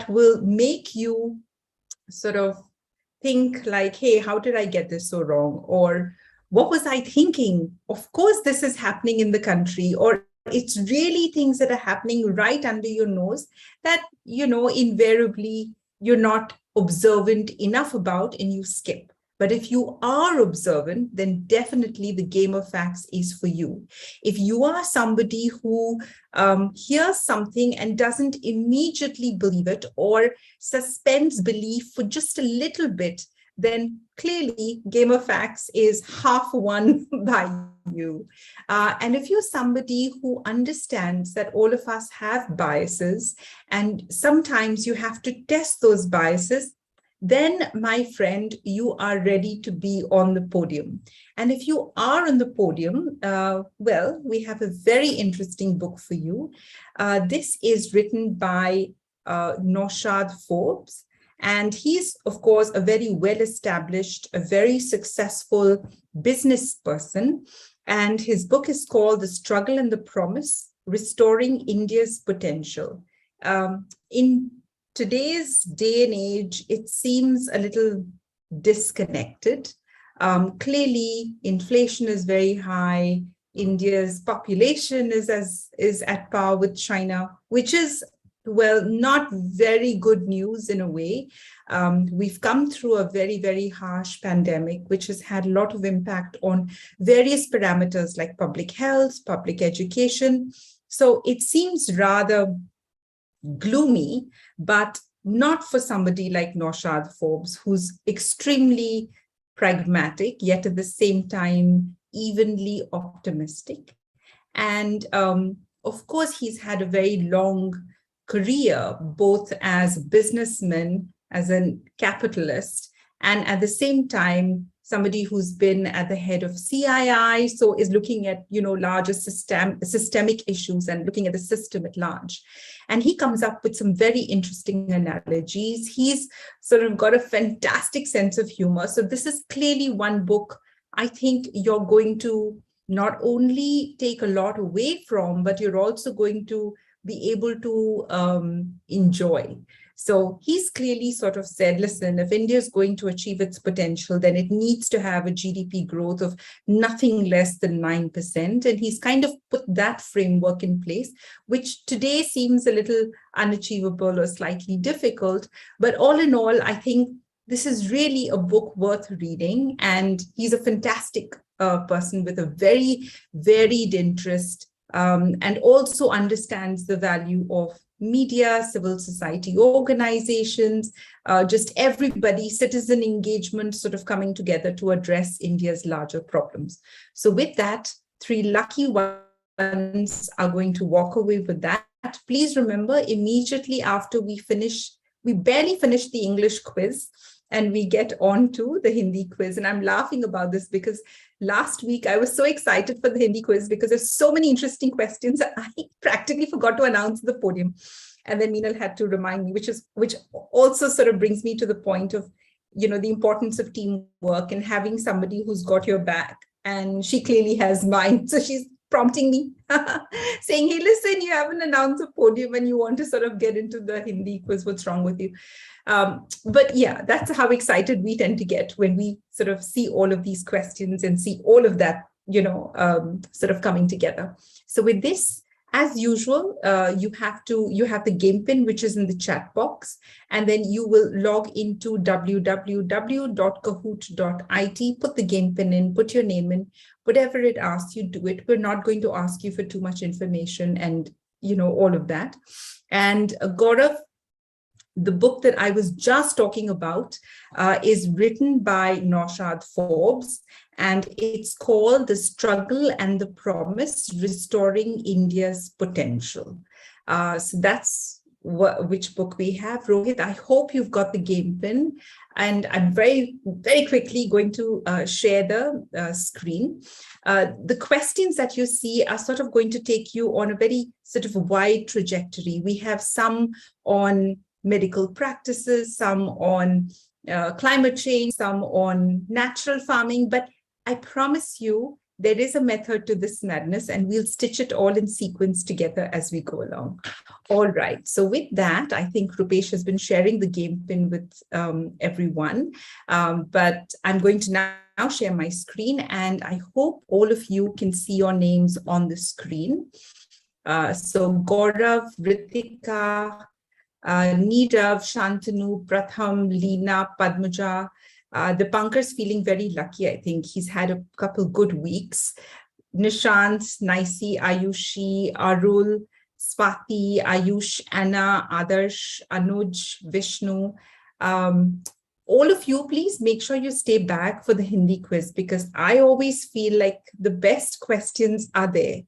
will make you sort of think like, hey, how did I get this so wrong? Or what was I thinking? Of course, this is happening in the country, or it's really things that are happening right under your nose that, invariably you're not observant enough about and you skip. But if you are observant, then definitely the game of facts is for you. If you are somebody who hears something and doesn't immediately believe it or suspends belief for just a little bit, then clearly game of facts is half won by you. And if you're somebody who understands that all of us have biases and sometimes you have to test those biases, then, my friend, you are ready to be on the podium. And if you are on the podium, well, we have a very interesting book for you. This is written by Naushad Forbes. And he's, of course, a very well-established, a very successful business person. And his book is called The Struggle and the Promise, Restoring India's Potential. In today's day and age, it seems a little disconnected. Clearly, inflation is very high. India's population is at par with China, which is, well, not very good news in a way. We've come through a very, very harsh pandemic, which has had a lot of impact on various parameters like public health, public education. So it seems rather gloomy, but not for somebody like Naushad Forbes, who's extremely pragmatic, yet at the same time, evenly optimistic. And of course, he's had a very long career, both as a businessman, as a capitalist, and at the same time, somebody who's been at the head of CII, so is looking at, larger systemic issues and looking at the system at large. And he comes up with some very interesting analogies. He's sort of got a fantastic sense of humor. So this is clearly one book I think you're going to not only take a lot away from, but you're also going to be able to enjoy. So he's clearly sort of said, listen, if India is going to achieve its potential, then it needs to have a GDP growth of nothing less than 9%. And he's kind of put that framework in place, which today seems a little unachievable or slightly difficult. But all in all, I think this is really a book worth reading. And he's a fantastic person with a very varied interest, and also understands the value of media, civil society organizations, just everybody, citizen engagement sort of coming together to address India's larger problems. So with that, 3 lucky ones are going to walk away with that. Please remember, immediately after we barely finish the English quiz, and we get on to the Hindi quiz. And I'm laughing about this because last week I was so excited for the Hindi quiz because there's so many interesting questions. I practically forgot to announce the podium. And then Meenal had to remind me, which also sort of brings me to the point of, the importance of teamwork and having somebody who's got your back. And she clearly has mine. So she's prompting me, saying, hey, listen, you haven't announced a podium and you want to sort of get into the Hindi quiz. What's wrong with you? But yeah, that's how excited we tend to get when we sort of see all of these questions and see all of that, sort of coming together. So with this, as usual, you have the game pin, which is in the chat box, and then you will log into www.kahoot.it, put the game pin in, put your name in, whatever it asks you, do it. We're not going to ask you for too much information and, all of that. And Gaurav, the book that I was just talking about is written by Naushad Forbes, and it's called The Struggle and the Promise, Restoring India's Potential. So that's which book we have. Rohit, I hope you've got the game pin, and I'm very, very quickly going to share the screen. The questions that you see are sort of going to take you on a very sort of wide trajectory. We have some on medical practices, some on climate change, some on natural farming, but I promise you, there is a method to this madness, and we'll stitch it all in sequence together as we go along. All right. So with that, I think Rupesh has been sharing the game pin with everyone, but I'm going to now share my screen, and I hope all of you can see your names on the screen. So Gaurav, Ritika, Nirav, Shantanu, Pratham, Leena, Padmaja. Dipankar's feeling very lucky, I think. He's had a couple good weeks. Nishant, Naisi, Ayushi, Arul, Swati, Ayush, Anna, Adarsh, Anuj, Vishnu. All of you, please make sure you stay back for the Hindi quiz, because I always feel like the best questions are there.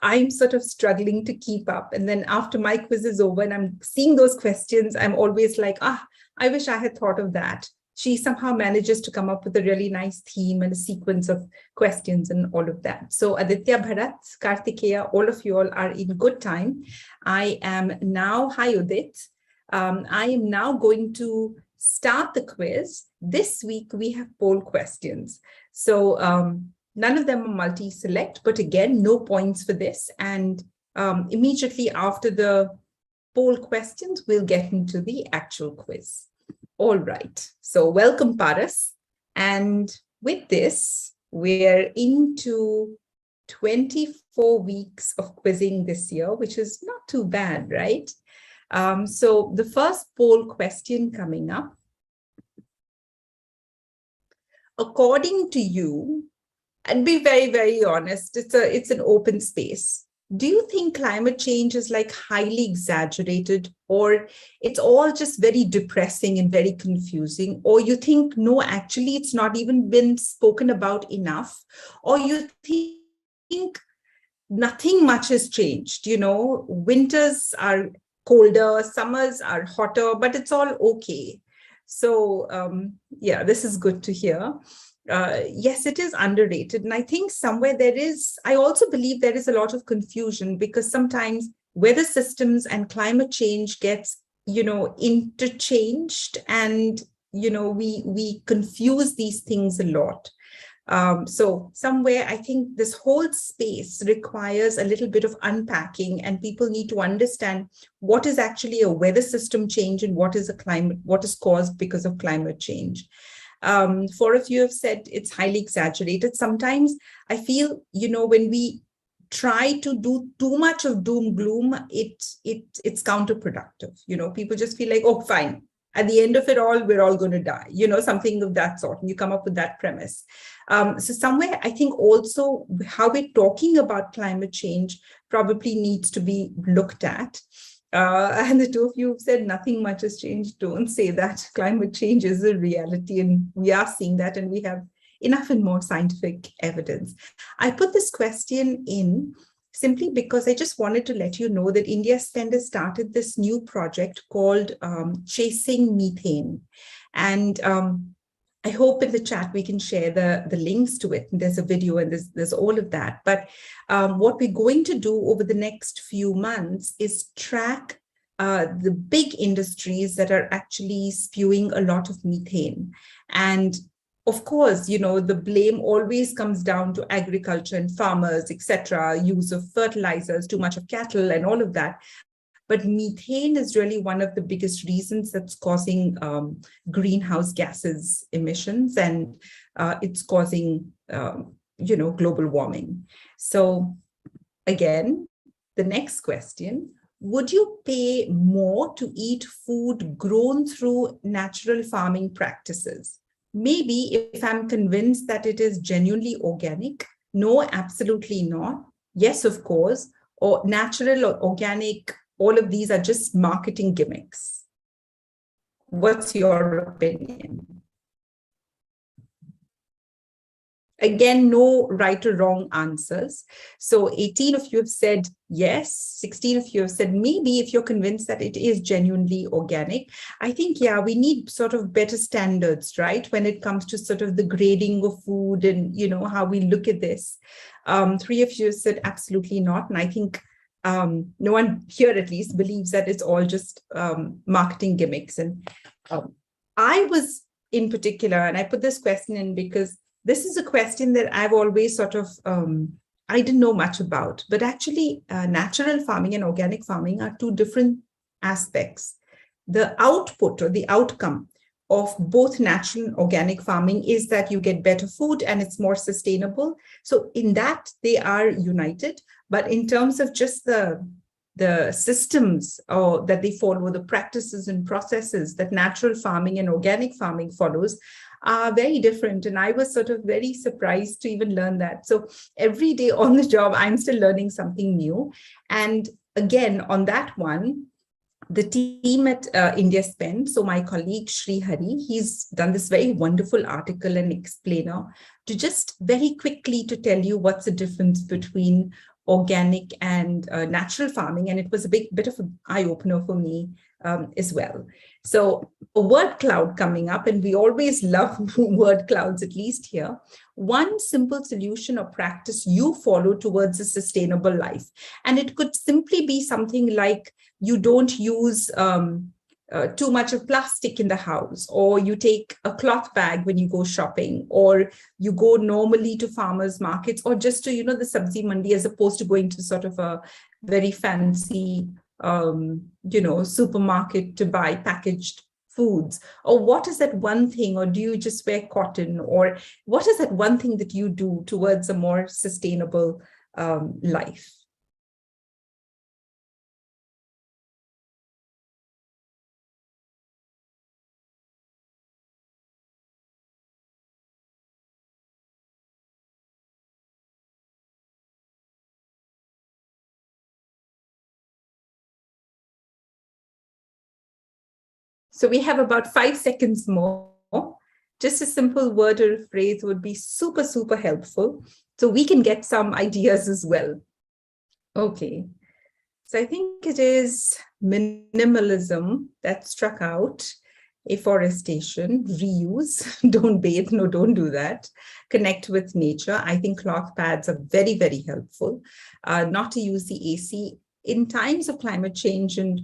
I'm sort of struggling to keep up. And then after my quiz is over and I'm seeing those questions, I'm always like, I wish I had thought of that. She somehow manages to come up with a really nice theme and a sequence of questions and all of that. So Aditya, Bharat, Kartikeya, all of you all are in good time. I am now, hi Udit, I am now going to start the quiz. This week we have poll questions. So none of them are multi-select, but again, no points for this. And immediately after the poll questions, we'll get into the actual quiz. All right. So welcome, Paras. And with this, we're into 24 weeks of quizzing this year, which is not too bad, right? So the first poll question coming up. According to you, and be very, very honest, it's an open space. Do you think climate change is like highly exaggerated, or it's all just very depressing and very confusing? Or you think, no, actually, it's not even been spoken about enough? Or you think nothing much has changed? You know, winters are colder, summers are hotter, but it's all okay. So yeah, this is good to hear. Yes, it is underrated. And I think somewhere I also believe there is a lot of confusion, because sometimes weather systems and climate change gets, interchanged, and, we confuse these things a lot. So somewhere I think this whole space requires a little bit of unpacking, and people need to understand what is actually a weather system change and what is caused because of climate change. Four of you have said it's highly exaggerated. Sometimes I feel, when we try to do too much of doom gloom, it's counterproductive. People just feel like, oh, fine. At the end of it all, we're all going to die, something of that sort. And you come up with that premise. So somewhere, I think also how we're talking about climate change probably needs to be looked at. And the two of you have said nothing much has changed. Don't say that. Climate change is a reality, and we are seeing that, and we have enough and more scientific evidence. I put this question in simply because I just wanted to let you know that India Spend has started this new project called Chasing Methane. And I hope in the chat we can share the links to it. And there's a video and there's all of that. But what we're going to do over the next few months is track the big industries that are actually spewing a lot of methane. And of course, the blame always comes down to agriculture and farmers, etc., use of fertilizers, too much of cattle and all of that. But methane is really one of the biggest reasons that's causing greenhouse gases emissions, and it's causing, global warming. So again, the next question, would you pay more to eat food grown through natural farming practices? Maybe if I'm convinced that it is genuinely organic. No, absolutely not. Yes, of course. Or natural or organic, all of these are just marketing gimmicks. What's your opinion? Again, no right or wrong answers. So 18 of you have said yes, 16 of you have said maybe if you're convinced that it is genuinely organic. I think, yeah, we need sort of better standards, right? When it comes to sort of the grading of food and, how we look at this. 3 of you said absolutely not. And I think no one here at least believes that it's all just marketing gimmicks. And I was in particular, and I put this question in because this is a question that I've always sort of, I didn't know much about, but actually natural farming and organic farming are two different aspects. The output or the outcome of both natural and organic farming is that you get better food and it's more sustainable. So in that, they are united. But in terms of just the systems or that they follow, the practices and processes that natural farming and organic farming follows are very different. And I was sort of very surprised to even learn that. So every day on the job, I'm still learning something new. And again, on that one, the team at India Spend, so my colleague Sri Hari, he's done this very wonderful article and explainer to just very quickly to tell you what's the difference between organic and natural farming. And it was a bit of an eye-opener for me as well. So a word cloud coming up, and we always love word clouds, at least here. One simple solution or practice you follow towards a sustainable life. And it could simply be something like you don't use too much of plastic in the house, or you take a cloth bag when you go shopping, or you go normally to farmers markets, or just to, the sabzi mandi, as opposed to going to sort of a very fancy, supermarket to buy packaged foods. Or what is that one thing, or do you just wear cotton, or what is that one thing that you do towards a more sustainable life? So we have about 5 seconds more. Just a simple word or phrase would be super, super helpful. So we can get some ideas as well. Okay. So I think it is minimalism that struck out. Afforestation, reuse, don't bathe, no, don't do that. Connect with nature. I think cloth pads are very, very helpful. Not to use the AC in times of climate change and,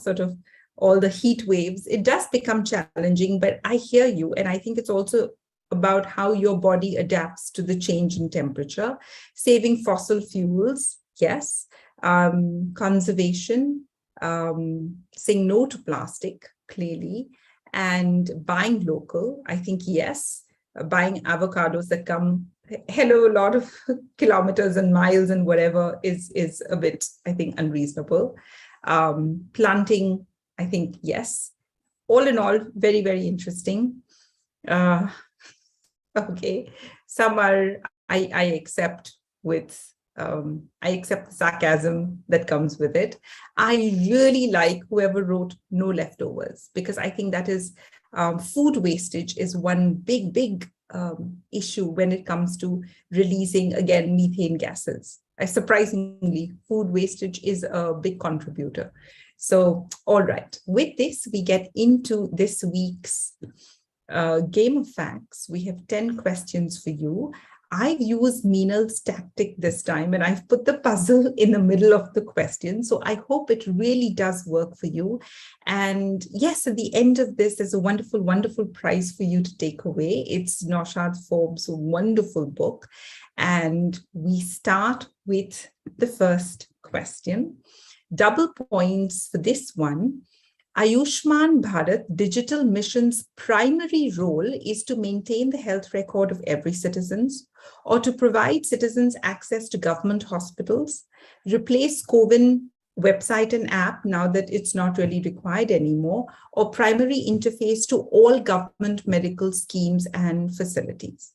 sort of all the heat waves, it does become challenging, but I hear you. And I think it's also about how your body adapts to the change in temperature. Saving fossil fuels, yes. Conservation, saying no to plastic, clearly. And buying local, I think, yes. Buying avocados that come a lot of kilometers and miles and whatever is a bit, I think, unreasonable. Planting, I think, yes. All in all, very, very interesting. Okay. Some are, I accept with, I accept the sarcasm that comes with it. I really like whoever wrote no leftovers, because I think that is, food wastage is one big, big issue when it comes to releasing, again, methane gases. Surprisingly, food wastage is a big contributor. So, all right, with this, we get into this week's game of facts. We have 10 questions for you. I've used Meenal's tactic this time, and I've put the puzzle in the middle of the question. So I hope it really does work for you. And yes, at the end of this, there's a wonderful, wonderful prize for you to take away. It's Naushad Forbes' wonderful book. And we start with the first question. Double points for this one. Ayushman Bharat Digital Mission's primary role is to maintain the health record of every citizen, or to provide citizens access to government hospitals, replace CoWIN website and app now that it's not really required anymore, or primary interface to all government medical schemes and facilities.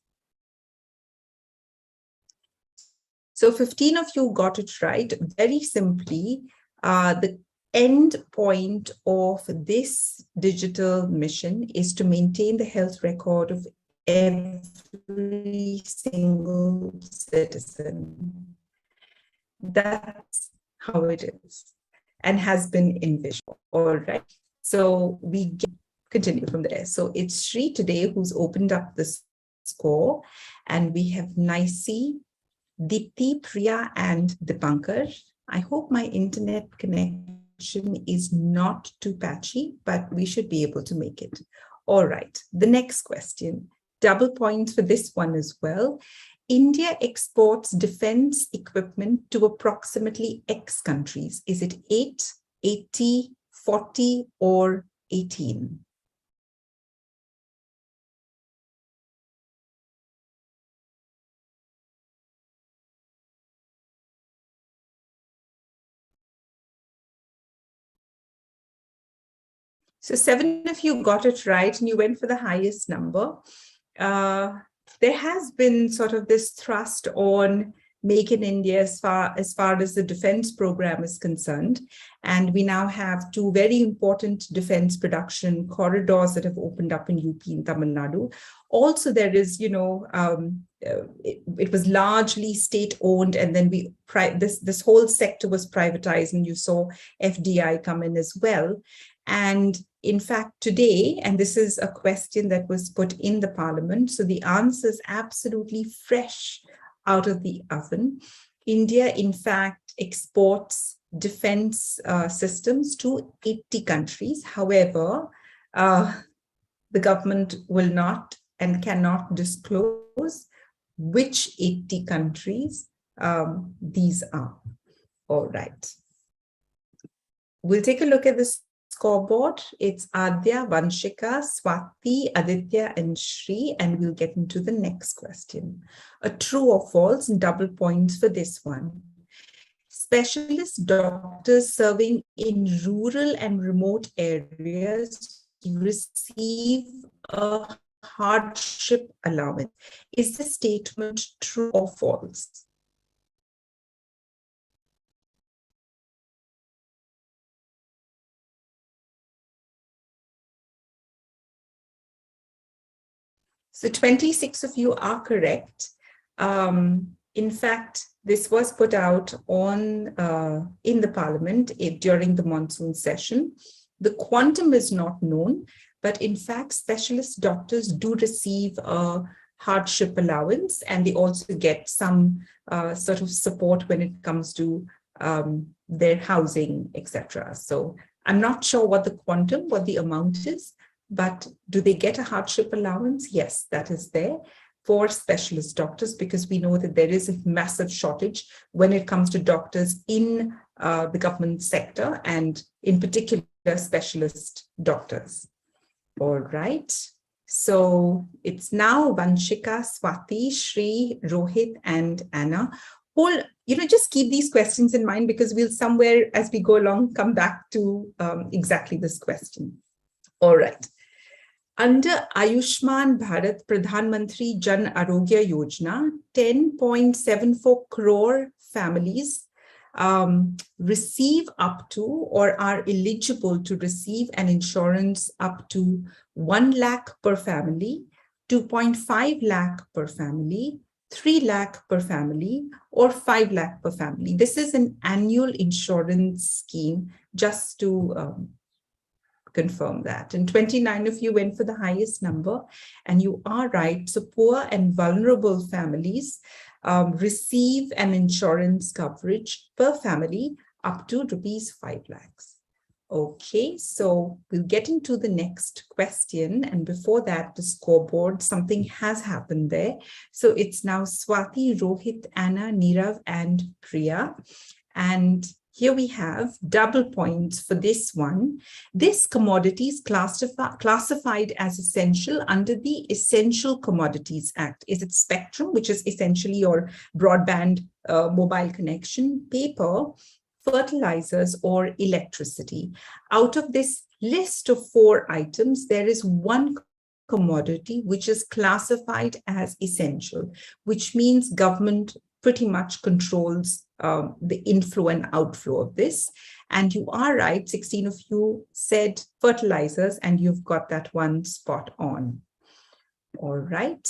So 15 of you got it right. Very simply, the end point of this digital mission is to maintain the health record of every single citizen. That's how it is and has been envisioned. All right. So we continue from there. So it's Sri today who's opened up the score, and we have Naisi, Deepthi, Priya, and Dipankar. I hope my internet connection is not too patchy, but we should be able to make it. All right, the next question. double points for this one as well. India exports defense equipment to approximately X countries. Is it 8, 80, 40, or 18? So 7 of you got it right, and you went for the highest number. There has been sort of this thrust on Make in India as far as the defense program is concerned. And we now have 2 very important defense production corridors that have opened up in UP and Tamil Nadu. Also, there is, it was largely state-owned, and then this whole sector was privatized, and you saw FDI come in as well. And in fact, today, and this is a question that was put in the parliament, so the answer is absolutely fresh out of the oven. India, in fact, exports defense systems to 80 countries. However, the government will not and cannot disclose which 80 countries these are. All right. We'll take a look at this scoreboard. It's Adya, Vanshika, Swati, Aditya, and Shri, and we'll get into the next question. A true or false, and double points for this one. Specialist doctors serving in rural and remote areas receive a hardship allowance. Is the statement true or false? So 26 of you are correct. In fact, this was put out on in the parliament during the monsoon session. The quantum is not known, but in fact, specialist doctors do receive a hardship allowance, and they also get some sort of support when it comes to their housing, etc. So I'm not sure what the amount is, but do they get a hardship allowance? Yes, that is there for specialist doctors, because we know that there is a massive shortage when it comes to doctors in the government sector, and in particular, specialist doctors. All right. So it's now Vanshika, Swati, Shri, Rohit, and Anna. Just keep these questions in mind, because we'll somewhere as we go along come back to exactly this question. All right. Under Ayushman Bharat Pradhan Mantri Jan Arogya Yojana, 10.74 crore families receive up to or are eligible to receive an insurance up to 1 lakh per family, 2.5 lakh per family, 3 lakh per family, or 5 lakh per family. This is an annual insurance scheme, just to confirm that. And 29 of you went for the highest number, and you are right. So poor and vulnerable families receive an insurance coverage per family up to rupees 5 lakhs. Okay, so we'll get into the next question. And before that, the scoreboard, something has happened there. So it's now Swati, Rohit, Anna, Nirav, and Priya. And here we have double points for this one. This commodity is classified as essential under the Essential Commodities Act. Is it spectrum, which is essentially your broadband mobile connection, paper, fertilizers, or electricity? Out of this list of 4 items, there is one commodity which is classified as essential, which means government pretty much controls the inflow and outflow of this. And you are right, 16 of you said fertilizers, and you've got that one spot on. All right.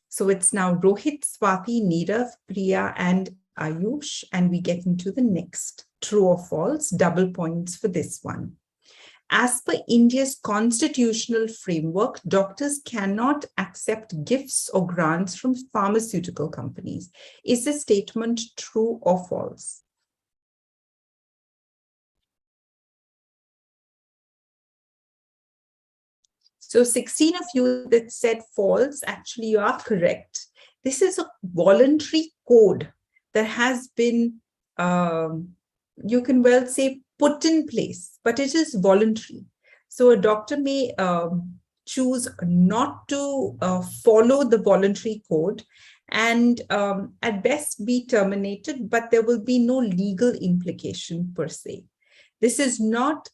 So it's now Rohit, Swati, Nirav, Priya, and Ayush, and we get into the next. True or false? Double points for this one. As per India's constitutional framework, doctors cannot accept gifts or grants from pharmaceutical companies. Is this statement true or false? So 16 of you that said false, actually you are correct. This is a voluntary code that has been, you can well say, put in place, but it is voluntary. So a doctor may choose not to follow the voluntary code and at best be terminated, but there will be no legal implication per se. This is not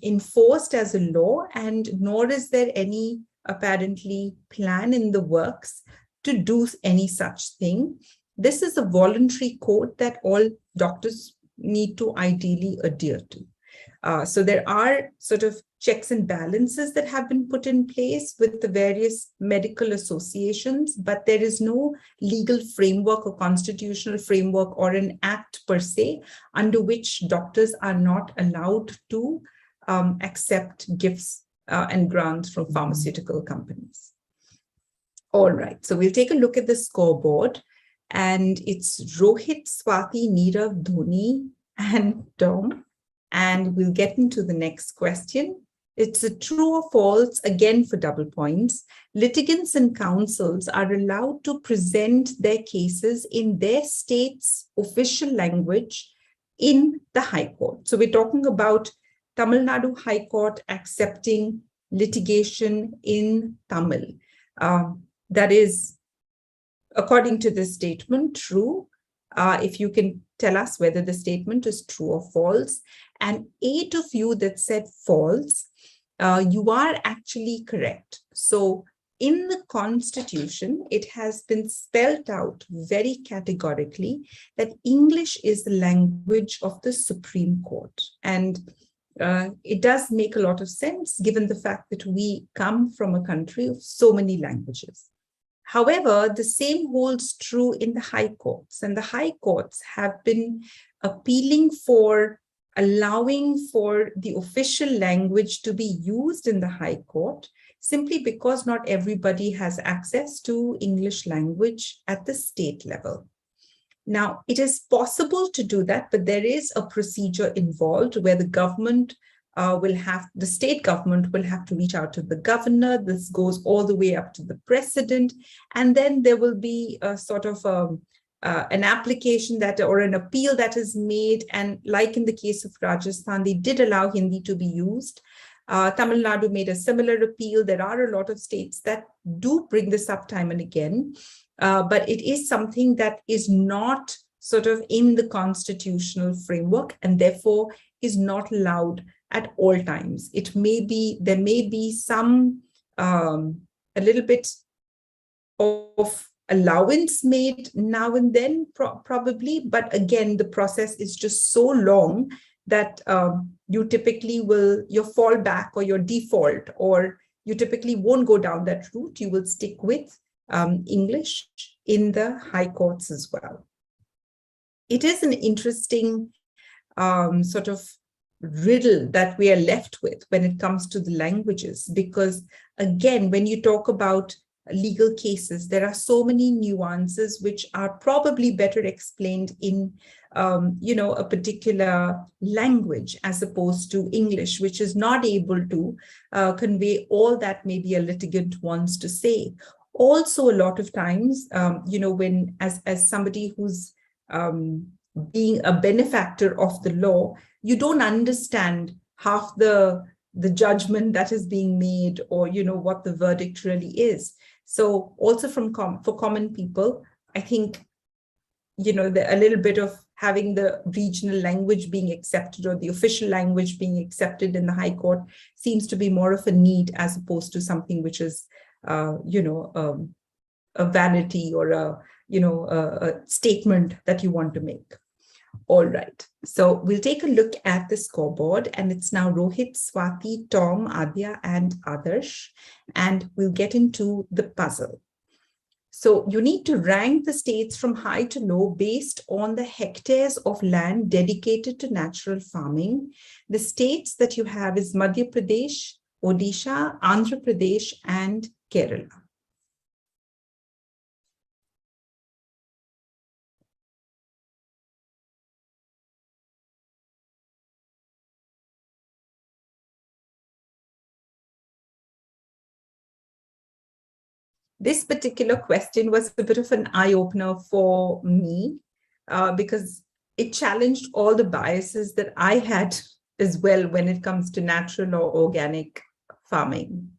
enforced as a law, and nor is there any apparently plan in the works to do any such thing. This is a voluntary code that all doctors need to ideally adhere to. So there are sort of checks and balances that have been put in place with the various medical associations, but there is no legal framework or constitutional framework or an act per se under which doctors are not allowed to accept gifts and grants from pharmaceutical companies. All right, so we'll take a look at the scoreboard, and it's Rohit, Swati, Nirav, Dhoni, and Tom. And we'll get into the next question. It's a true or false, again for double points. Litigants and counsels are allowed to present their cases in their state's official language in the High Court. So we're talking about Tamil Nadu High Court accepting litigation in Tamil. That is, according to this statement, true. If you can tell us whether the statement is true or false. And 8 of you that said false, you are actually correct. So in the Constitution, it has been spelled out very categorically that English is the language of the Supreme Court. And it does make a lot of sense given the fact that we come from a country of so many languages. However, the same holds true in the high courts, and the high courts have been appealing for allowing for the official language to be used in the high court simply because not everybody has access to English language at the state level. Now, it is possible to do that, but there is a procedure involved where the government the state government will have to reach out to the governor. This goes all the way up to the president. And then there will be a sort of an application or an appeal that is made. And like in the case of Rajasthan, they did allow Hindi to be used. Tamil Nadu made a similar appeal. There are a lot of states that do bring this up time and again. But it is something that is not sort of in the constitutional framework and therefore is not allowed at all times. There may be some, a little bit of allowance made now and then, probably, but again, the process is just so long that you typically your fallback or your default, or you typically won't go down that route. You will stick with English in the high courts as well. It is an interesting sort of riddle that we are left with when it comes to the languages, because again, when you talk about legal cases, there are so many nuances which are probably better explained in a particular language as opposed to English, which is not able to convey all that maybe a litigant wants to say. Also, a lot of times, when as somebody who's being a benefactor of the law, you don't understand half the judgment that is being made, or what the verdict really is. So also for common people, I think a little bit of having the regional language being accepted or the official language being accepted in the High Court seems to be more of a need as opposed to something which is a vanity or a statement that you want to make. All right, so we'll take a look at the scoreboard, and it's now Rohit, Swati, Tom, Adya, and Adarsh, and we'll get into the puzzle. So you need to rank the states from high to low based on the hectares of land dedicated to natural farming. The states that you have is Madhya Pradesh, Odisha, Andhra Pradesh, and Kerala. this particular question was a bit of an eye-opener for me because it challenged all the biases that I had as well when it comes to natural or organic farming.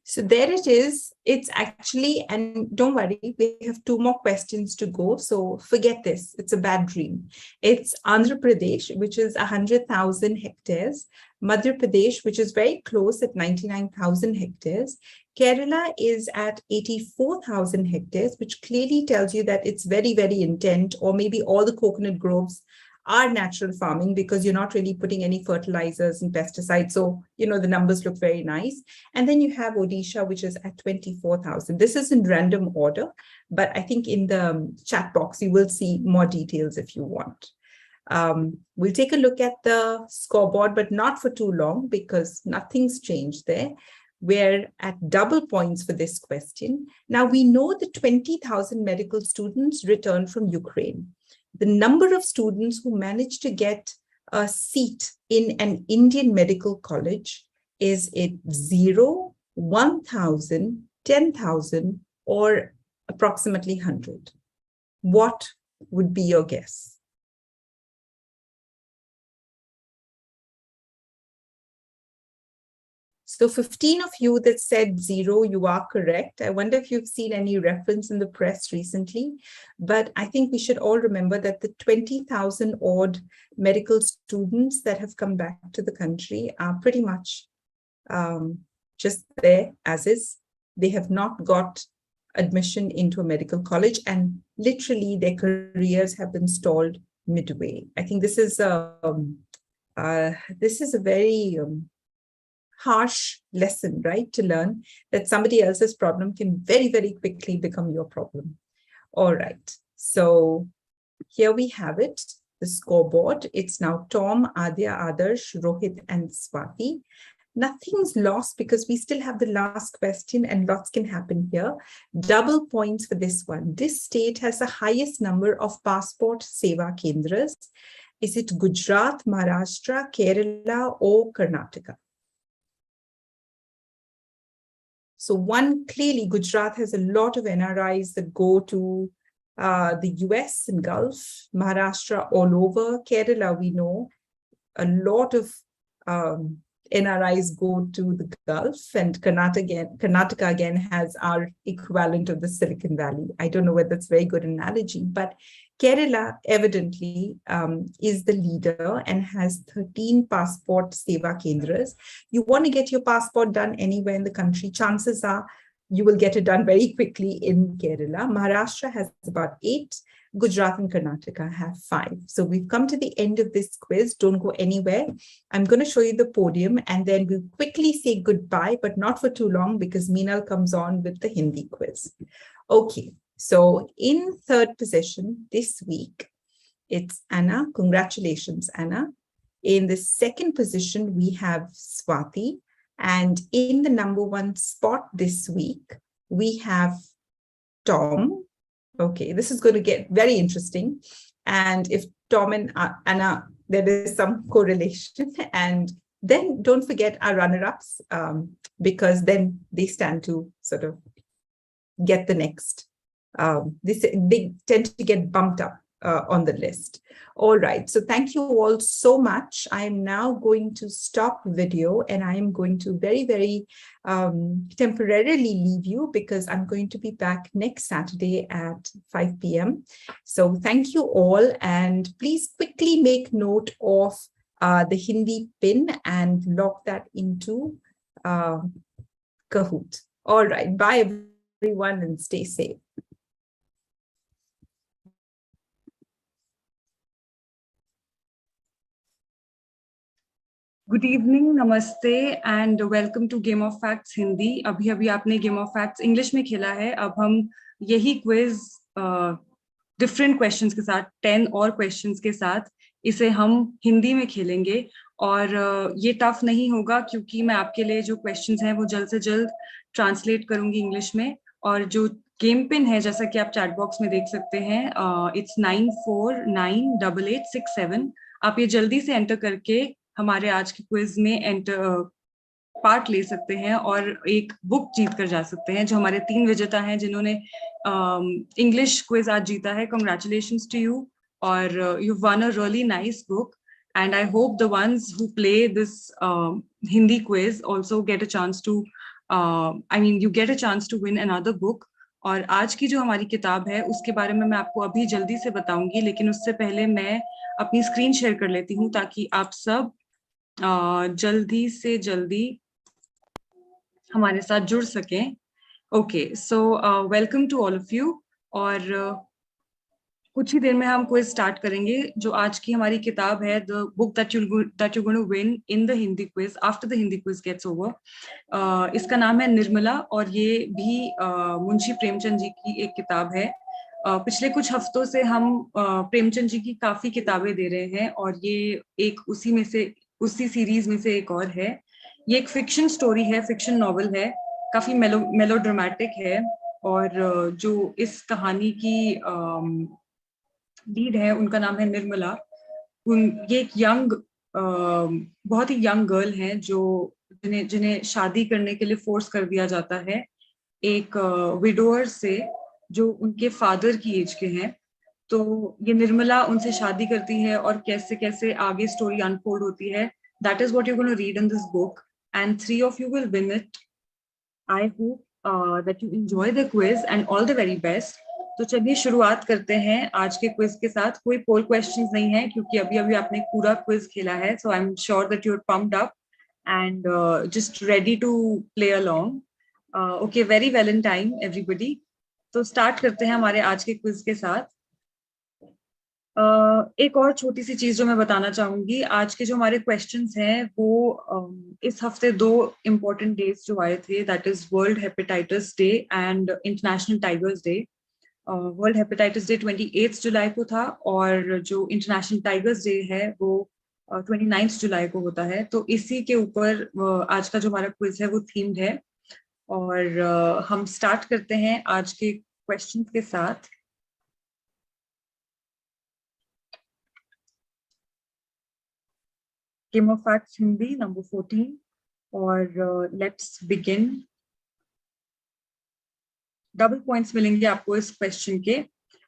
So there it is. It's actually, and don't worry, we have 2 more questions to go. So forget this. It's a bad dream. It's Andhra Pradesh, which is 100,000 hectares. Madhya Pradesh, which is very close at 99,000 hectares. Kerala is at 84,000 hectares, which clearly tells you that it's very, very intent, or maybe all the coconut groves are natural farming because you're not really putting any fertilizers and pesticides. So, you know, the numbers look very nice. And then you have Odisha, which is at 24,000. This is in random order, but I think in the chat box, you will see more details if you want. We'll take a look at the scoreboard, but not for too long because nothing's changed there. We're at double points for this question. Now, we know the 20,000 medical students returned from Ukraine. The number of students who managed to get a seat in an Indian medical college, is it 0, 1,000, 10,000, or approximately 100? What would be your guess? So 15 of you that said 0, you are correct. I wonder if you've seen any reference in the press recently, but I think we should all remember that the 20,000 odd medical students that have come back to the country are pretty much just there as is. They have not got admission into a medical college, and literally their careers have been stalled midway. I think this is a very harsh lesson, right, to learn that somebody else's problem can very, very quickly become your problem. All right, so here we have it, the scoreboard. It's now Tom, Adya, Adarsh, Rohit, and Swati. Nothing's lost because we still have the last question and lots can happen here. Double points for this one. This state has the highest number of passport seva kendras. Is it Gujarat, Maharashtra, Kerala, or Karnataka? So one, clearly Gujarat has a lot of NRIs that go to the US and Gulf, Maharashtra all over. Kerala, we know a lot of NRIs go to the Gulf, and Karnataka again has our equivalent of the Silicon Valley. I don't know whether that's a very good analogy, but Kerala evidently is the leader and has 13 passport seva kendras. You want to get your passport done anywhere in the country, chances are you will get it done very quickly in Kerala. Maharashtra has about 8. Gujarat and Karnataka have 5. So we've come to the end of this quiz. Don't go anywhere. I'm going to show you the podium and then we'll quickly say goodbye, but not for too long because Meenal comes on with the Hindi quiz. Okay, so in third position this week, it's Anna. Congratulations, Anna. In the second position, we have Swati. And in the number 1 spot this week, we have Tom. Okay, this is going to get very interesting. And if Tom and Anna, there is some correlation. And then don't forget our runner-ups, because then they stand to sort of get the next. They tend to get bumped up on the list. All right, so thank you all so much. I am now going to stop video and I am going to very, very temporarily leave you because I'm going to be back next Saturday at 5 p.m. So thank you all, and please quickly make note of the Hindi pin and lock that into Kahoot. All right, bye everyone and stay safe. Good evening, namaste, and welcome to Game of Facts Hindi. अभी आपने Game of Facts English में खेला है. अब हम यही quiz different questions के साथ 10 और questions के साथ इसे हम हिंदी में खेलेंगे और ये टफ नहीं होगा क्योंकि मैं आपके लिए जो क्वेश्चंस हैं वो जल्द से जल्द ट्रांसलेट करूंगी इंग्लिश में। और जो गेम पिन है जैसा कि आप चैट बॉक्स में देख सकते हैं, इट्स 94988867। आप ये जल्दी से एंटर करके हमारे आज के क्विज में एंटर पार्ट ले सकते हैं और एक बुक जीत कर जा सकते हैं। जो हमारे 3 विजेता हैं जिन्होंने इंग्लिश क्विज आज जीता है, कॉन्ग्रेचुलेशंस टू यू, और you one a really nice book. And I hope the ones who play this Hindi quiz also get a chance to, you get a chance to win another book. और आज की जो हमारी किताब है उसके बारे में मैं आपको अभी जल्दी से बताऊंगी, लेकिन उससे पहले मैं अपनी स्क्रीन शेयर कर लेती हूँ ताकि आप सब जल्दी से जल्दी हमारे साथ जुड़ सकें। Okay, so welcome to all of you. और कुछ ही देर में हम क्विज स्टार्ट करेंगे। जो आज की हमारी किताब है, the book that you going to win in the Hindi quiz after the Hindi quiz gets over, इसका नाम है निर्मला और ये भी मुंशी प्रेमचंद जी की एक किताब है। पिछले कुछ हफ्तों से हम प्रेमचंद जी की काफी किताबें दे रहे हैं और ये एक उसी सीरीज में से एक और है। ये एक फिक्शन स्टोरी है, फिक्शन नॉवल है, काफी मेलोड्रामेटिक है। और जो इस कहानी की लीड है उनका नाम है निर्मला। ये एक बहुत ही यंग गर्ल है जो जिन्हें शादी करने के लिए फोर्स कर दिया जाता है एक विडोअर से जो उनके फादर की एज के हैं। तो ये निर्मला उनसे शादी करती है और कैसे कैसे आगे स्टोरी अनफोल्ड होती है, that is what you gonna read in this book and 3 of you will win it. I hope that you enjoy the quiz and all the very best. तो चलिए शुरुआत करते हैं आज के क्विज के साथ। कोई पोल क्वेश्चंस नहीं है क्योंकि अभी अभी आपने पूरा क्विज खेला है, so I am sure that you are pumped up and just ready to play along. Okay, very well in time everybody. तो स्टार्ट करते हैं हमारे आज के क्विज के साथ। एक और छोटी सी चीज जो मैं बताना चाहूंगी, आज के जो हमारे क्वेश्चंस हैं वो इस हफ्ते 2 इम्पोर्टेंट डेज जो आए थे, that is world hepatitis day and international tigers day. World hepatitis day 28 जुलाई को था और जो इंटरनेशनल टाइगर्स डे है वो 29 जुलाई को होता है। तो इसी के ऊपर आज का जो हमारा क्विज है वो थीम्ड है। और हम स्टार्ट करते हैं आज के क्वेश्चंस के साथ। Game of facts Hindi number 14 और लेट्स बिगिन। डबल पॉइंट्स मिलेंगे आपको इस क्वेश्चन के।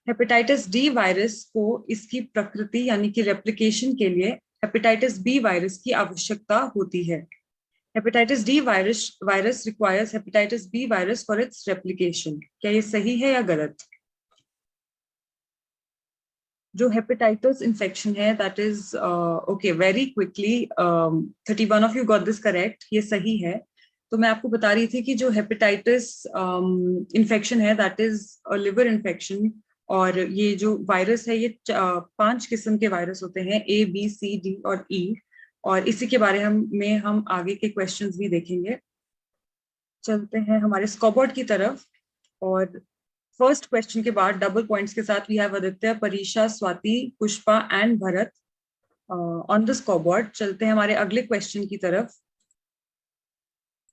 हेपेटाइटिस डी वायरस को इसकी प्रकृति यानी कि रेप्लिकेशन के लिए हेपेटाइटिस बी वायरस की आवश्यकता होती है। Hepatitis D virus requires hepatitis B virus for its replication. क्या ये सही है या गलत? जो हेपेटाइटिस इन्फेक्शन है that is okay, very quickly 31 of you got this correct, ये सही है। तो मैं आपको बता रही थी कि जो हेपेटाइटिस इन्फेक्शन है that is a liver infection और ये जो वायरस है ये 5 किस्म के वायरस होते हैं, A, B, C, D और E। और इसी के बारे में हम आगे के क्वेश्चंस भी देखेंगे। चलते हैं हमारे स्कॉरबोर्ड की तरफ और फर्स्ट क्वेश्चन के बाद डबल पॉइंट्स के साथ we have Aditya, Pariksha, Swati, Pushpa and Bharat on the scoreboard. चलते हैं हमारे अगले क्वेश्चन की तरफ।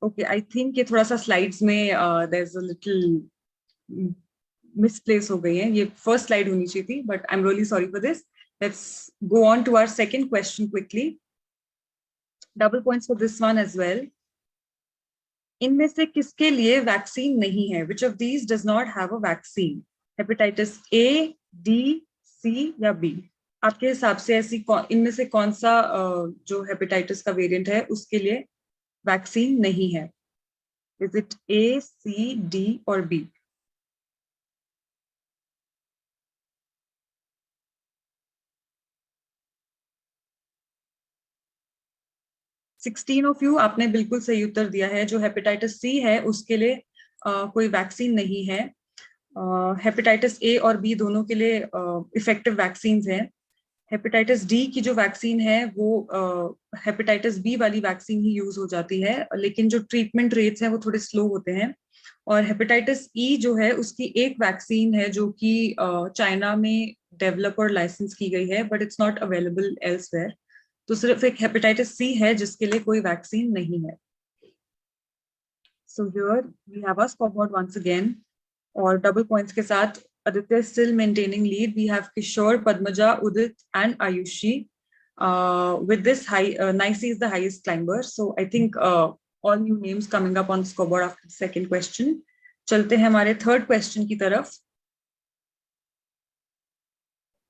ओके, आई थिंक ये थोड़ा सा स्लाइड्स में there is a little misplace हो गई है, ये फर्स्ट स्लाइड होनी चाहिए थी, but I am really sorry for this. Let's go on to our second question quickly. Double points for this one as well. इनमें से किसके लिए वैक्सीन नहीं है? Which of these does not have a vaccine? Hepatitis A, D, C या B? आपके हिसाब से ऐसी इनमें से कौन सा जो हेपेटाइटिस का वेरिएंट है उसके लिए वैक्सीन नहीं है? Is it A, C, D और बी? सिक्सटीन ऑफ यू आपने बिल्कुल सही उत्तर दिया है। जो हेपेटाइटिस सी है उसके लिए कोई वैक्सीन नहीं है। हेपेटाइटिस ए और बी दोनों के लिए इफेक्टिव वैक्सीन हैं। हेपेटाइटिस डी की जो वैक्सीन है वो हेपेटाइटिस बी वाली वैक्सीन ही यूज हो जाती है, लेकिन जो ट्रीटमेंट रेट्स हैं वो थोड़े स्लो होते हैं। और हेपेटाइटिस ई जो है उसकी एक वैक्सीन है जो कि चाइना में डेवलप और लाइसेंस की गई है, but it's not available elsewhere. तो सिर्फ एक हेपेटाइटिस सी है जिसके लिए कोई वैक्सीन नहीं है। So here we have a scoreboard once again, और डबल पॉइंट्स के साथ Aditya is still maintaining lead. We have Kishore, Padmaja, Udit, and Ayushi. With this, Nicey is the highest climber. So I think all new names coming up on the scoreboard after the second question. चलते हैं हमारे third question की तरफ।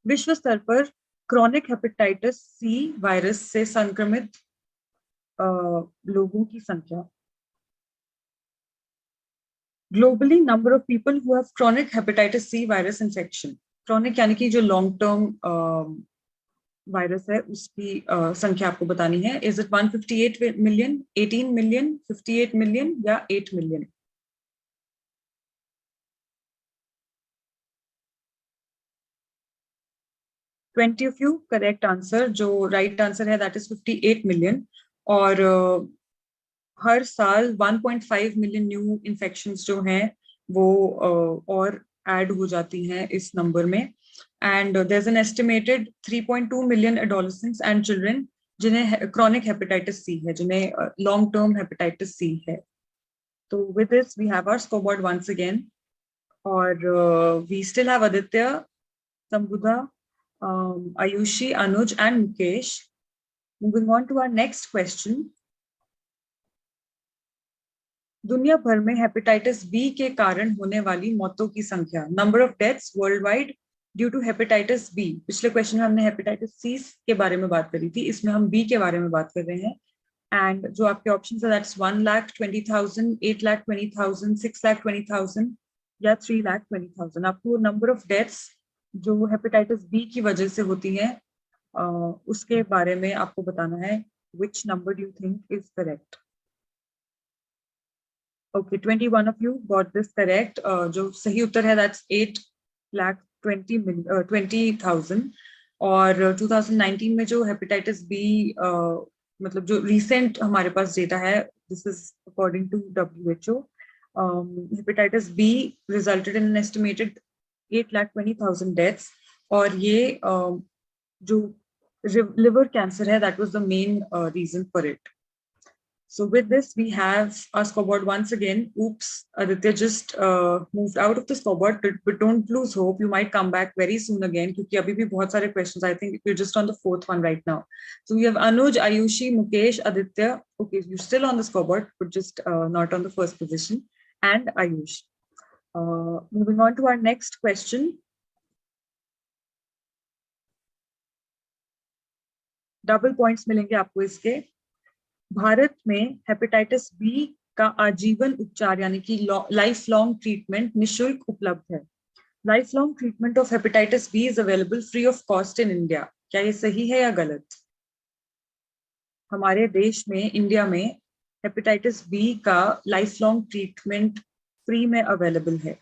विश्व स्तर पर chronic hepatitis C virus से संक्रमित लोगों की संख्या। Globally, number of people who have chronic hepatitis C virus infection. Chronic यानी कि जो लॉन्ग टर्म वायरस है उसकी संख्या आपको बतानी है। Is it 158 million, 18 million, 58 million या 8 million? Twenty of you correct answer. जो right answer है that is 58 million. और हर साल 1.5 मिलियन न्यू इन्फेक्शंस जो हैं वो और ऐड हो जाती हैं इस नंबर में। And there is an estimated 3.2 million adolescents and children जिन्हें क्रॉनिक हेपेटाइटिस सी है, जिन्हें लॉन्ग टर्म हेपेटाइटिस सी है। तो with this we have our scoreboard once again, और we still have Aditya, Sambudha, Ayushi, Anuj and Mukesh. Moving on to our next question. दुनिया भर में hepatitis B के कारण होने वाली मौतों की संख्या, number of deaths world wide due to hepatitis B. पिछले क्वेश्चन में हमने हेपेटाइटिस सी के बारे में बात करी थी, इसमें हम बी के बारे में बात कर रहे हैं। एंड जो आपके ऑप्शंस है दैट्स 1,20,000, 8,20,000, 6,20,000 या 3,20,000। आपको नंबर ऑफ डेथ्स जो हेपेटाइटिस बी की वजह से होती है उसके बारे में आपको बताना है। Which number do you think is correct? Okay, 21 of you got this correct. जो सही उत्तर है that's 8,20,000। और 2019 में जो हेपेटाइटिस बी मतलब जो रिसेंट हमारे पास डेटा है, this is according to WHO, hepatitis B resulted in an estimated 8,20,000 deaths। और ये जो liver cancer है that was the main reason for it. So with this, we have our scoreboard once again. Oops, Aditya just moved out of the scoreboard, but don't lose hope. You might come back very soon again, क्योंकि अभी भी बहुत सारे questions. I think you're just on the fourth one right now. So we have Anuj, Ayushi, Mukesh, Aditya. Okay, you're still on the scoreboard, but just not on the first position. And Ayush. Moving on to our next question. Double points मिलेंगे आपको इसके। भारत में hepatitis B का आजीवन उपचार यानी कि life long treatment निशुल्क उपलब्ध है। Life long treatment of hepatitis B is available free of cost in India. क्या ये सही है या गलत? हमारे देश में, इंडिया में हेपेटाइटिस बी का लाइफ लॉन्ग ट्रीटमेंट फ्री में अवेलेबल है।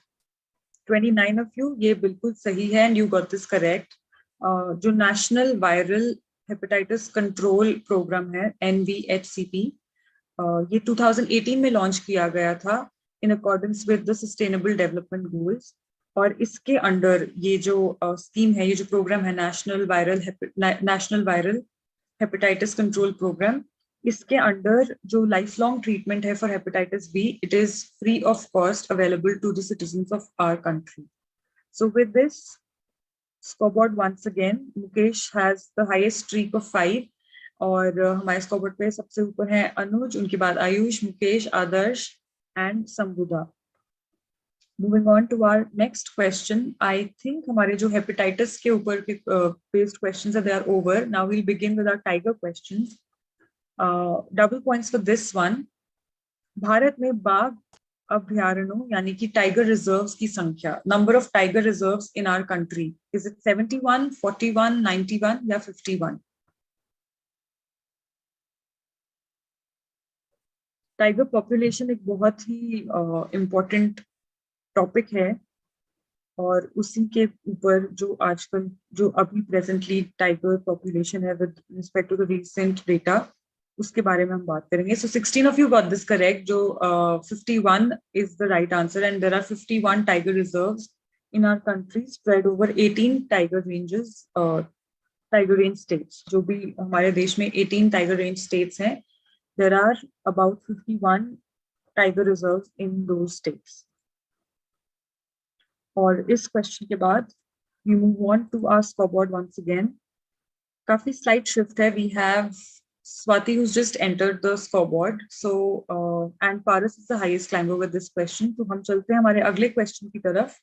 29 ऑफ यू, ये बिल्कुल सही है and you got this correct. जो national viral hepatitis control programme है NVHCP, ये 2018 में लॉन्च किया गया था in accordance with the sustainable development goals. और इसके अंडर ये जो स्कीम है, ये जो प्रोग्राम है national viral hepatitis control programme, इसके अंडर जो लाइफ लॉन्ग ट्रीटमेंट है for hepatitis B, it is free of cost available to the citizens of our country. So with this scoreboard once again, Mukesh has the highest streak of 5, और हमारे scoreboard पे सबसे ऊपर है अनुज, उनके बाद आयुष, मुकेश, आदर्श and संबुधा। Moving on to our next question, I think हमारे जो हेपेटाइटिस के ऊपर के based questions are, they are over. Now we'll begin with our tiger questions. Double points for this one. Bharat में बाघ अभ्यारण्यों यानी कि टाइगर रिजर्व्स की संख्या, number of tiger reserves in our country, is it 71, 41, 91 या 51? टाइगर पॉपुलेशन एक बहुत ही important topic है, और उसी के ऊपर जो आजकल जो अभी प्रेजेंटली टाइगर पॉपुलेशन है with respect to the recent data, उसके बारे में हम बात करेंगे। So 16 of you got this correct. जो 51 is the right answer, and there are 51 tiger reserves in our country spread over 18 tiger ranges, tiger range states. जो भी हमारे देश में 18 tiger range states हैं, there are about 51 tiger reserves in those states. और इस question के बाद we move on to our scoreboard once again. काफी slight shift है. We have Swati who's just entered the scoreboard. So and Paras is the highest climber with this question. तो हम चलते हैं हमारे अगले क्वेश्चन की तरफ.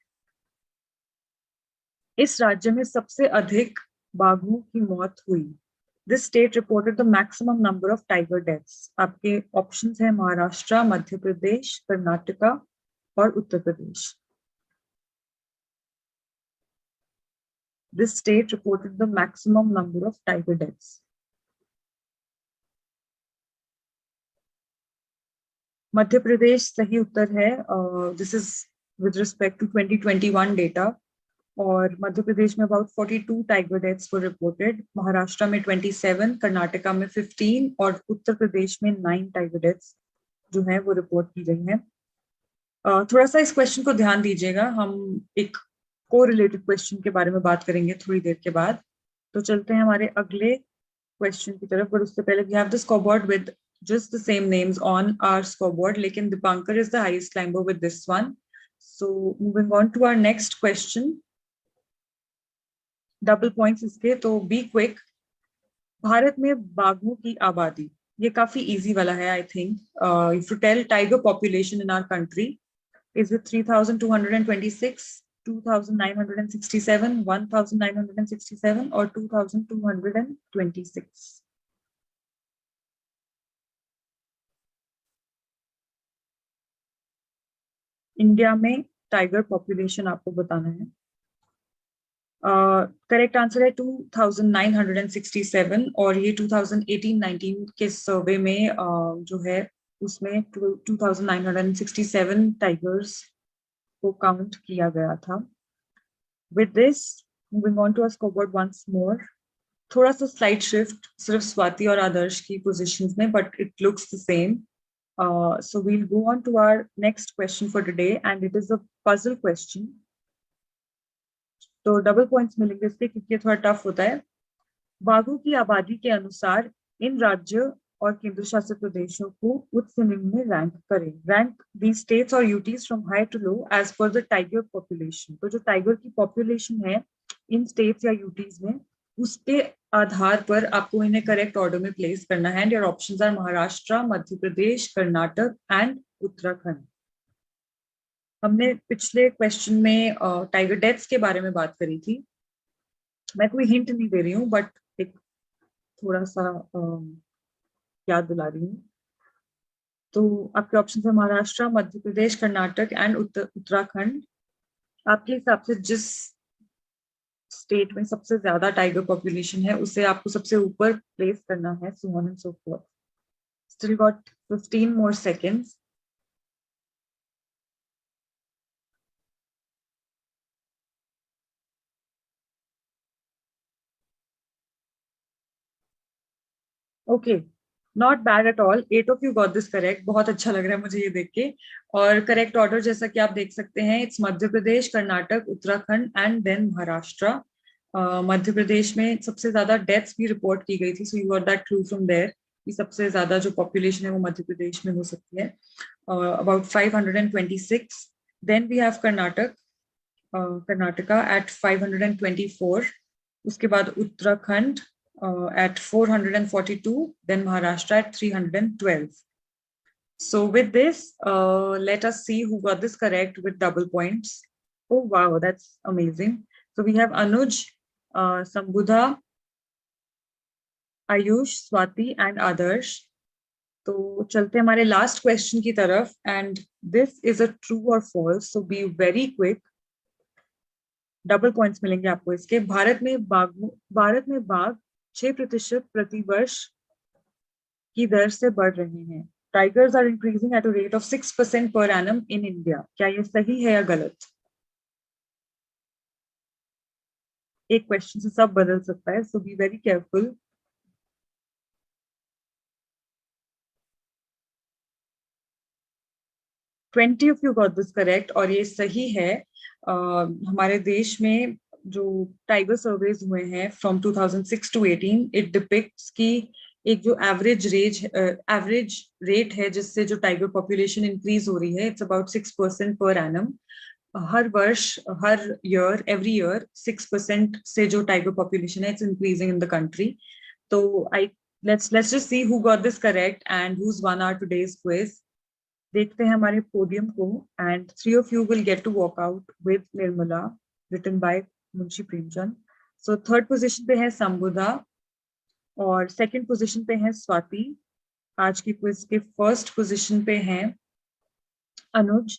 इस राज्य में सबसे अधिक बाघों की मौत हुई. This state reported the maximum number of tiger deaths. आपके ऑप्शंस हैं महाराष्ट्र, मध्य प्रदेश, कर्नाटका और Uttar Pradesh. This state reported the maximum number of tiger deaths. Madhya Pradesh सही उत्तर है. This is with respect to 2021 data. और मध्य प्रदेश में about 42 tiger deaths were reported. Maharashtra में 27, कर्नाटका में 15 और उत्तर प्रदेश में 9 tiger deaths जो है वो रिपोर्ट की गई हैं. थोड़ा सा इस क्वेश्चन को ध्यान दीजिएगा. हम एक को-रिलेटेड क्वेश्चन के बारे में बात करेंगे थोड़ी देर के बाद. तो चलते हैं हमारे अगले क्वेश्चन की तरफ. पर उससे पहले we have the scoreboard with just the same names on our scoreboard. लेकिन Dipankar is the highest climber with this one. So moving on to our next question. Double points इसके, तो बी क्विक. भारत में बाघों की आबादी, ये काफी easy वाला है I think. If you tell tiger population in our country, is it 3226, 2967, 1967 और 2226? इंडिया में टाइगर पॉपुलेशन आपको बताना है. करेक्ट आंसर है 2967 और ये 2018-19 के सर्वे में जो है उसमें 2967 टाइगर्स को काउंट किया गया था. With this moving on to our scoreboard once more. थोड़ा सा स्लाइड शिफ्ट सिर्फ स्वाति और आदर्श की पोजीशंस में, but it looks the same. So we'll go on to our next question for today and it is a puzzle question. तो double points मिलेंगे इसके क्योंकि ये थोड़ा टफ होता है. बाघों की आबादी के अनुसार इन राज्य और केंद्र शासित प्रदेशों को उच्च से निम्न में रैंक करें. रैंक दी स्टेट्स और UTs from high to low as per the tiger population. तो जो टाइगर की पॉपुलेशन है इन स्टेट्स या यूटीज में, उसके आधार पर आपको इन्हें करेक्ट ऑर्डर में प्लेस करना है. And your options are Maharashtra, Madhya Pradesh, Karnataka and Uttarakhand. हमने पिछले क्वेश्चन में टाइगर डेथ्स के बारे में बात करी थी. मैं कोई हिंट नहीं दे रही हूँ बट एक थोड़ा सा याद दिला रही हूँ. तो आपके ऑप्शन है महाराष्ट्र, मध्य प्रदेश, कर्नाटक एंड उत्तराखंड. आपके हिसाब से जिस स्टेट में सबसे ज्यादा टाइगर पॉपुलेशन है उसे आपको सबसे ऊपर प्लेस करना है. So on and so fourth. Still got 15 more seconds. Okay, not bad at all. 8 of you got this correct. बहुत अच्छा लग रहा है मुझे ये देख के. और करेक्ट ऑर्डर जैसा कि आप देख सकते हैं, it's Madhya Pradesh, Karnataka, Uttarakhand and then Maharashtra. Madhya Pradesh में सबसे ज्यादा डेथ्स भी रिपोर्ट की गई थी. So you got that clue from there कि सबसे ज्यादा जो पॉपुलेशन है वो मध्य प्रदेश में हो सकती है, about 526. Then we have Karnataka at 524. उसके बाद Uttarakhand at 442, then Maharashtra at 312. So with this, let us see who got this correct with double points. Oh wow, that's amazing. So we have Anuj, Sambudha, Ayush, Swati and Adarsh. तो चलते हमारे last question की तरफ. And this is a true और false, so be very quick. Double points मिलेंगे आपको इसके. भारत में बाघ 6% प्रति वर्ष की दर से बढ़ रहे हैं. Tigers are increasing at a rate of 6% per annum in India. क्या ये सही है या गलत? एक क्वेश्चन से सब बदल सकता है, so be very careful. 20 of you got this correct, और ये सही है. हमारे देश में जो टाइगर सर्वेज हुए हैं फ्रॉम 2006 to 18, इट डिपिक्ट्स की एक जो एवरेज रेट है जिससे जो टाइगर पॉपुलेशन इंक्रीज हो रही है, इट्स अबाउट 6% पर एनम. हर वर्ष, हर ईयर, एवरी ईयर 6% से जो टाइगर पॉपुलेशन है, it's increasing in the country. तो let's just see who got this correct and who's won our today's quiz. देखते हैं हमारे पोडियम को, and 3 of you will get to walk out with Nirmala, written by Munshi Premchand. So third position पे है संबुदा और second position पे है स्वाति. आज की क्विज के फर्स्ट पोजीशन पे हैं अनुज,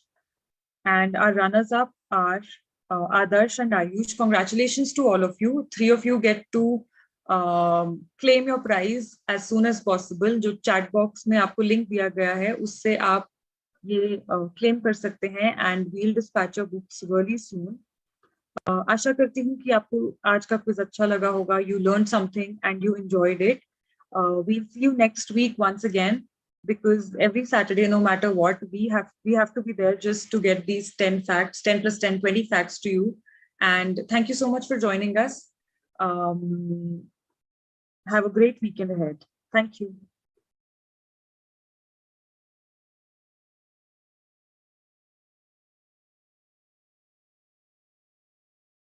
and our runners up are Adarsh and Ayush. Congratulations to all of you. 3 of you get to claim your prize as soon as possible. जो chat box में आपको link दिया गया है उससे आप ये claim कर सकते हैं, and we'll dispatch your books really soon. आशा करती हूँ कि आपको आज का quiz अच्छा लगा होगा. You learned something and you enjoyed it. We'll see you next week once again, because every Saturday, no matter what, we have to be there just to get these 10 facts, 10 plus 10, 20 facts to you. And thank you so much for joining us. Have a great weekend ahead. Thank you.